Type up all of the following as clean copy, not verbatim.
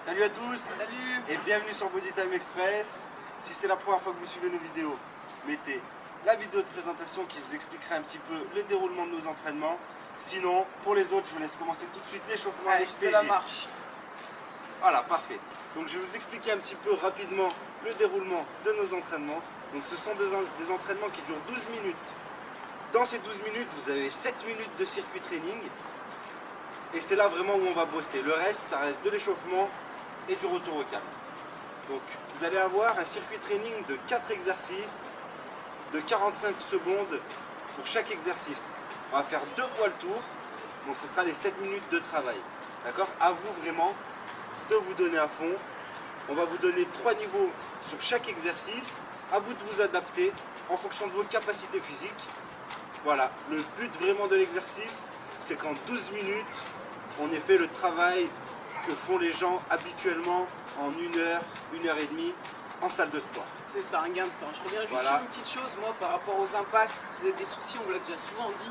Salut à tous. Salut. Et bienvenue sur Body Time Express. Si c'est la première fois que vous suivez nos vidéos, mettez la vidéo de présentation qui vous expliquera un petit peu le déroulement de nos entraînements. Sinon, pour les autres, je vous laisse commencer tout de suite l'échauffement avec c'est PJ. la marche. Voilà, parfait. Donc je vais vous expliquer un petit peu rapidement le déroulement de nos entraînements. Donc ce sont des entraînements qui durent 12 minutes. Dans ces 12 minutes, vous avez 7 minutes de circuit training. Et c'est là vraiment où on va bosser. Le reste, ça reste de l'échauffement et du retour au calme. Donc vous allez avoir un circuit training de 4 exercices de 45 secondes pour chaque exercice. On va faire 2 fois le tour. Donc ce sera les 7 minutes de travail. D'accord? À vous vraiment de vous donner à fond. On va vous donner 3 niveaux sur chaque exercice. À vous de vous adapter en fonction de vos capacités physiques. Voilà, le but vraiment de l'exercice, c'est qu'en 12 minutes, on ait fait le travail que font les gens habituellement en 1 heure, 1 heure et demie en salle de sport. C'est ça, un gain de temps. Je reviens juste Voilà. sur une petite chose, moi, par rapport aux impacts. Si vous avez des soucis, on vous l'a déjà souvent dit.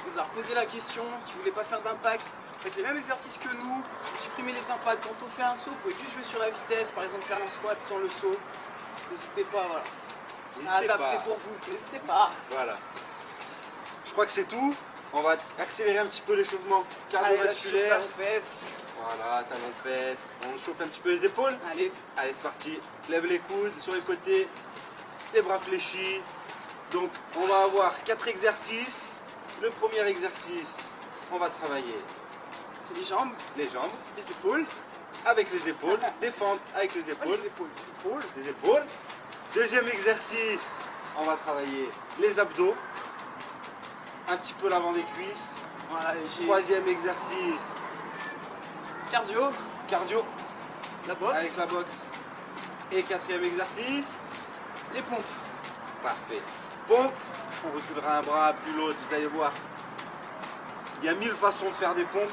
On vous a reposé la question. Si vous voulez pas faire d'impact, faites les mêmes exercices que nous. Supprimez les impacts. Quand on fait un saut, vous pouvez juste jouer sur la vitesse. Par exemple, faire un squat sans le saut. N'hésitez pas, voilà. À N'hésitez adapter pas. pour vous. N'hésitez pas. Voilà. Je crois que c'est tout. On va accélérer un petit peu l'échauffement Allez, là, cardiovasculaire. je chauffe les fesses. Voilà, talons de fesses. On chauffe un petit peu les épaules. Allez. Allez, c'est parti. Lève les coudes sur les côtés, les bras fléchis. Donc, on va avoir 4 exercices. Le premier exercice, on va travailler Les jambes, les jambes les épaules. avec les épaules, des fentes avec les Ouais, épaules, les épaules, les épaules. les épaules. Deuxième exercice, on va travailler les abdos, un petit peu l'avant des cuisses. Voilà, j'ai Troisième exercice, cardio, cardio la boxe, avec la boxe. Et quatrième exercice, les pompes. parfait. Pompe, on reculera un bras plus l'autre, vous allez voir. Il y a 1000 façons de faire des pompes.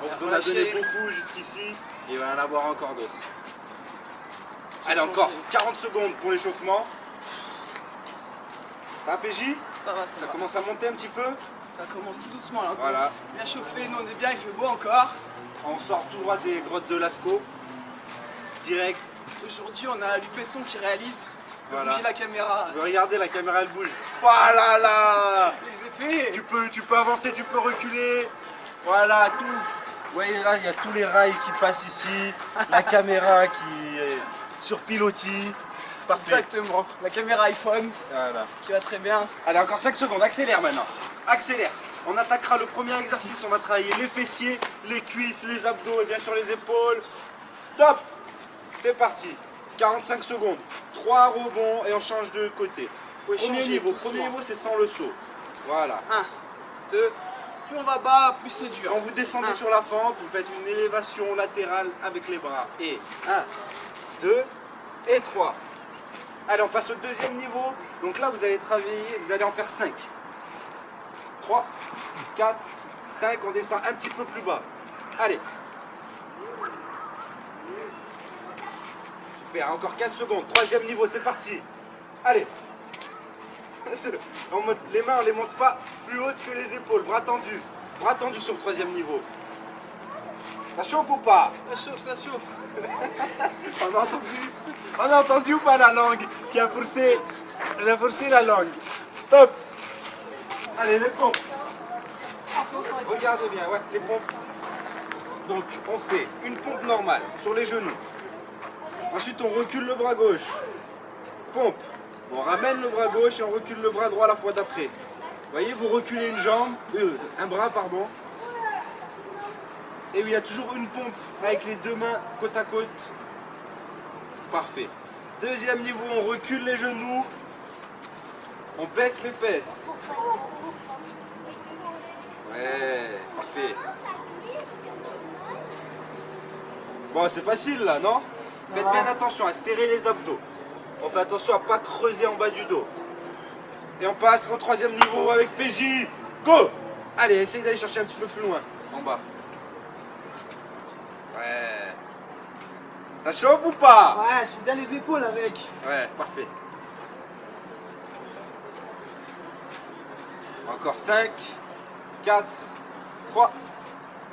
On vous en a donné Relâchez. beaucoup jusqu'ici, et il va y en avoir encore d'autres. J'ai Allez, changé. encore 40 secondes pour l'échauffement. Ça va, PJ? Ça va, Ça commence à monter un petit peu. Ça commence tout doucement là. On Voilà. commence bien chauffé, nous on est bien, il fait beau encore. On sort tout droit des grottes de Lascaux. Direct. Aujourd'hui on a Luc Besson qui réalise. Il Voilà. bouger la caméra. Regardez, la caméra elle bouge. Voilà là. Les effets. Tu peux avancer, tu peux reculer. Voilà, tout. Vous voyez là, il y a tous les rails qui passent ici. La caméra qui est sur pilotis. Parfait. Exactement. La caméra iPhone Voilà. qui va très bien. Allez, encore 5 secondes, accélère maintenant. Accélère. On attaquera le premier exercice, on va travailler les fessiers, les cuisses, les abdos et bien sûr les épaules. Top. C'est parti. 45 secondes. 3 rebonds et on change de côté. Faut Premier échanger niveau, doucement. c'est sans le saut. Voilà. 1, 2. Plus on va bas, plus c'est dur. Quand vous descendez Un. sur la fente, vous faites une élévation latérale avec les bras. Et 1, 2 et 3. Allez, on passe au deuxième niveau. Donc là, vous allez travailler, vous allez en faire 5. 3, 4, 5, on descend un petit peu plus bas. Allez. Super, encore 15 secondes. Troisième niveau, c'est parti. Allez. Les mains, on les monte pas plus hautes que les épaules. Bras tendus. Bras tendus sur le troisième niveau. Ça chauffe ou pas? Ça chauffe, ça chauffe. On a entendu ou pas la langue qui a forcé? Elle a forcé la langue. Top. Allez, les pompes. Regardez bien, ouais, les pompes. Donc, on fait une pompe normale sur les genoux. Ensuite, on recule le bras gauche. Pompe. On ramène le bras gauche et on recule le bras droit la fois d'après. Vous voyez, vous reculez une jambe, un bras, pardon. Et il y a toujours une pompe avec les deux mains côte à côte. Parfait. Deuxième niveau, on recule les genoux. On baisse les fesses. Ouais, parfait. Bon, c'est facile là, non? Faites bien attention à serrer les abdos. On fait attention à ne pas creuser en bas du dos. Et on passe au troisième niveau avec PJ. Go! Allez, essaye d'aller chercher un petit peu plus loin, en bas. Ouais. Ça chauffe ou pas? Ouais, je suis bien les épaules avec. Ouais, parfait. Encore 5, 4, 3,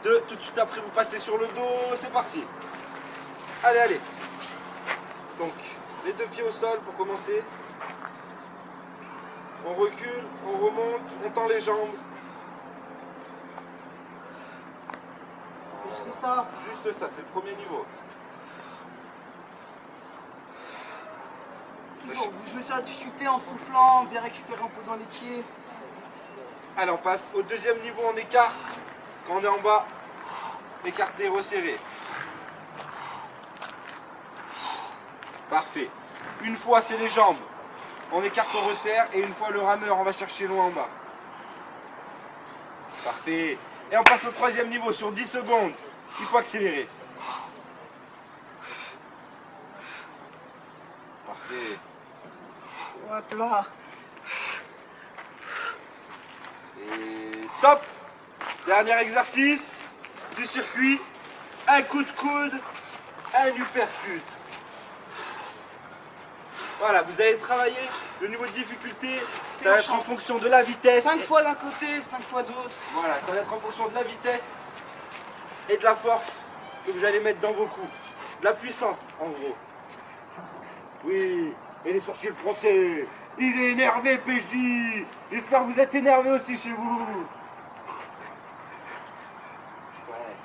2. Tout de suite après, vous passez sur le dos. C'est parti. Allez, allez. Donc, les deux pieds au sol pour commencer. On recule, on remonte, on tend les jambes. C'est ça. Juste ça, c'est le premier niveau. Toujours, vous jouez sur la difficulté en soufflant, bien récupérer en posant les pieds. Allez, on passe au deuxième niveau, on écarte. Quand on est en bas, écarté, resserré. Parfait. Une fois, c'est les jambes. On écarte, on resserre. Et une fois, le rameur, on va chercher loin en bas. Parfait. Et on passe au troisième niveau sur 10 secondes. Il faut accélérer. Parfait. Hop là. Et top. Dernier exercice du circuit. Un coup de coude, un uppercut. Voilà, vous allez travailler le niveau de difficulté. Ça va être en fonction de la vitesse. 5 fois d'un côté, 5 fois de l'autre. Voilà, ça va être en fonction de la vitesse et de la force que vous allez mettre dans vos coups. De la puissance, en gros. Oui, et les sourcils français. Il est énervé, PJ. J'espère que vous êtes énervé aussi chez vous. Ouais,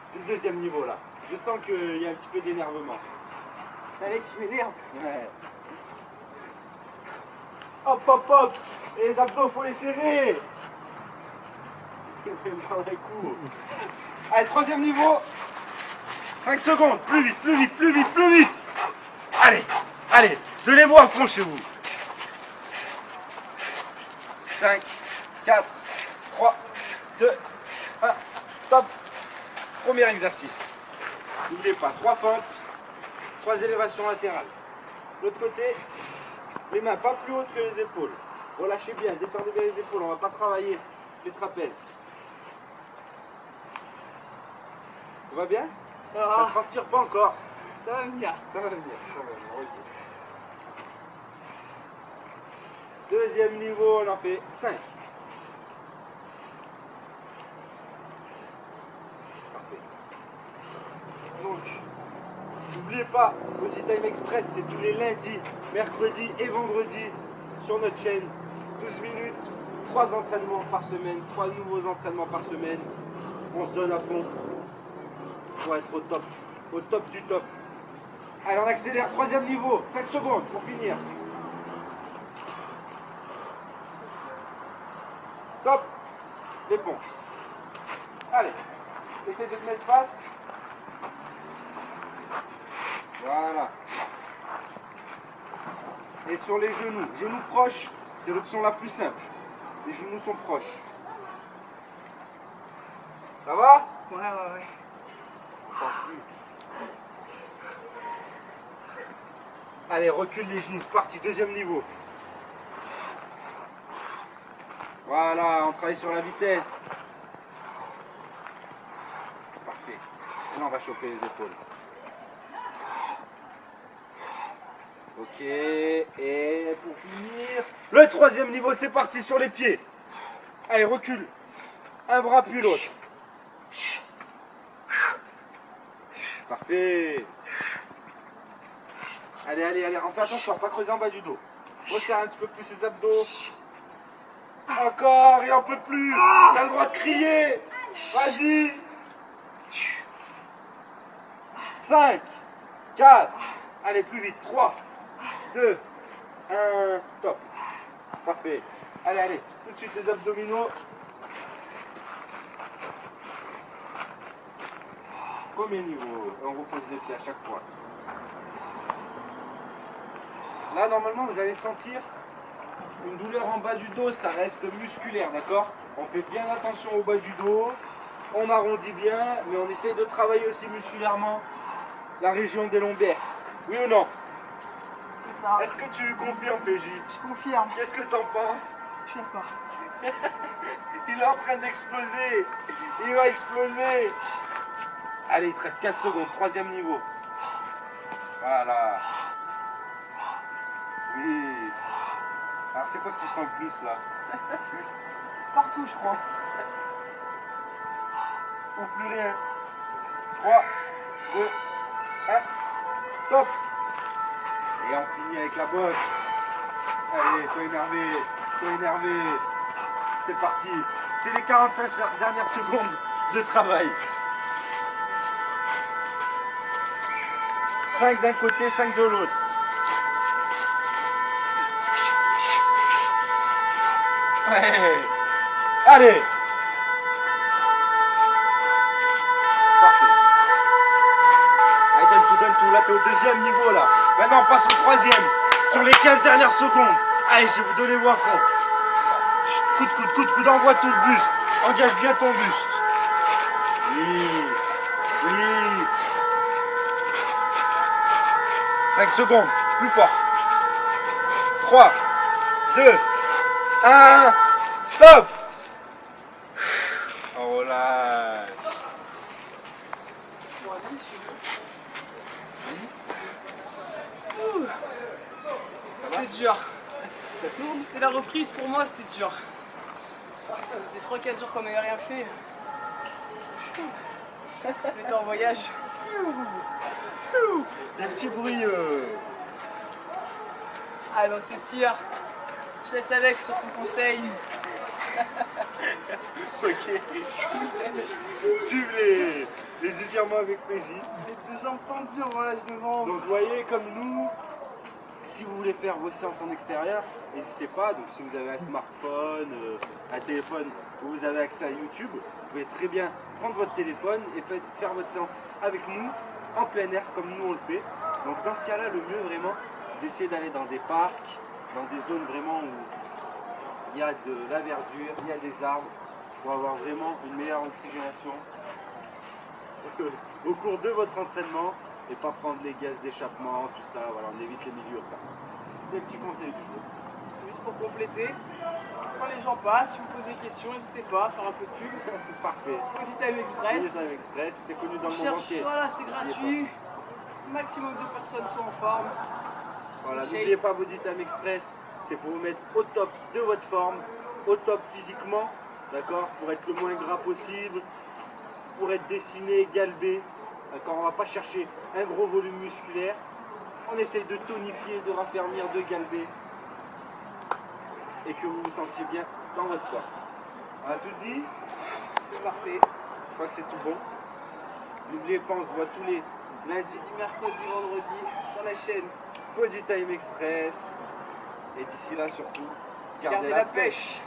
c'est le deuxième niveau là. Je sens qu'il y a un petit peu d'énervement. C'est Alex qui m'énerve. Ouais. Hop, hop, hop. Et les abdos, faut les serrer. Je vais me prendre un coup. Allez, troisième niveau. 5 secondes. Plus vite, plus vite, plus vite, plus vite. Allez, allez. Donnez-vous à fond chez vous. 5, 4, 3, 2, 1. Top. Premier exercice. N'oubliez pas, 3 fentes, 3 élévations latérales. L'autre côté, les mains pas plus hautes que les épaules. Relâchez bien, détendez bien les épaules, on ne va pas travailler les trapèzes. Ça va bien? Ça Ça va. ne transpire pas encore. Ça va venir. Ça va venir, quand même, on recule. Deuxième niveau, on en fait 5. Parfait. Donc, n'oubliez pas, Body Time Express, c'est tous les lundis, mercredis et vendredis sur notre chaîne. 12 minutes, 3 entraînements par semaine, 3 nouveaux entraînements par semaine. On se donne à fond pour être au top du top. Allez, on accélère, troisième niveau, 5 secondes pour finir. Top, les pompes. Allez, essaye de te mettre face. Voilà. Et sur les genoux, genoux proches, c'est l'option la plus simple. Les genoux sont proches. Ça va? Ouais. Allez, recule les genoux, c'est parti, deuxième niveau. Voilà, on travaille sur la vitesse. Parfait. Maintenant, on va chauffer les épaules. Ok, et pour finir, le troisième niveau, c'est parti sur les pieds. Allez, recule. Un bras puis l'autre. Parfait. Allez, on fait attention à pas creuser en bas du dos. Resserre un petit peu plus ses abdos. Encore, il en peut plus. T'as le droit de crier. Vas-y. 5, 4, allez plus vite. 3, 2, 1, top. Parfait. Allez, tout de suite les abdominaux. Premier niveau, on repose les pieds à chaque fois. Là, normalement, vous allez sentir une douleur en bas du dos, ça reste musculaire, d'accord? On fait bien attention au bas du dos, on arrondit bien, mais on essaye de travailler aussi musculairement la région des lombaires. Oui ou non? C'est ça. Est-ce que tu confirmes, PJ? Je confirme. Qu'est-ce que t'en penses? Je suis d'accord. Il est en train d'exploser. Il va exploser. Allez, il te reste 15 secondes, troisième niveau. Voilà. Oui. Alors, c'est quoi que tu sens le plus, là? Partout, je crois. Je trouve plus rien. 3, 2, 1. Top. Et on finit avec la boxe. Allez, sois énervé. Sois énervé. C'est parti. C'est les 45 dernières secondes de travail. 5 d'un côté, 5 de l'autre. Ouais. Allez. Parfait. Allez, donne tout. Là, t'es au deuxième niveau, là. Maintenant, on passe au troisième. Sur les 15 dernières secondes. Allez, je vais vous donner vous à fond. Coude, envoie tout le buste. Engage bien ton buste. Oui. 5 secondes, plus fort. 3, 2, 1, top. On relâche. C'était dur. C'était la reprise pour moi, c'était dur. Ça faisait 3-4 jours qu'on n'avait rien fait. On était en voyage. Des petits bruits. Allez, on s'étire. Je laisse Alex sur son conseil. Ok. Suivez les étirements avec PJ. Les jambes tendues, on relâche devant. Donc vous voyez, comme nous, si vous voulez faire vos séances en extérieur, n'hésitez pas. Donc si vous avez un smartphone, un téléphone où vous avez accès à YouTube, vous pouvez très bien prendre votre téléphone et faire votre séance avec nous en plein air comme nous on le fait. Donc dans ce cas-là, le mieux vraiment, c'est d'essayer d'aller dans des parcs, dans des zones vraiment où il y a de la verdure, il y a des arbres, pour avoir vraiment une meilleure oxygénation au cours de votre entraînement et pas prendre les gaz d'échappement, tout ça, voilà, on évite les milieux urbains. C'est des petits conseils du jour. Juste pour compléter, quand les gens passent, si vous posez des questions, n'hésitez pas à faire un peu de pub. Parfait. Body Time Express. Body Time Express, c'est connu dans le monde Cherche, entier. voilà, c'est gratuit. Maximum de personnes sont en forme. Voilà, Shape. n'oubliez pas Body Time Express, c'est pour vous mettre au top de votre forme, au top physiquement, d'accord, pour être le moins gras possible, pour être dessiné, galbé, d'accord, on va pas chercher un gros volume musculaire, on essaye de tonifier, de raffermir, de galber, et que vous vous sentiez bien dans votre corps. On a tout dit? C'est parfait. Je crois que c'est tout bon. N'oubliez pas, on se voit tous les lundis, Jeudi, mercredi, vendredi sur la chaîne. Body Time Express, et d'ici là surtout, Gardez la pêche.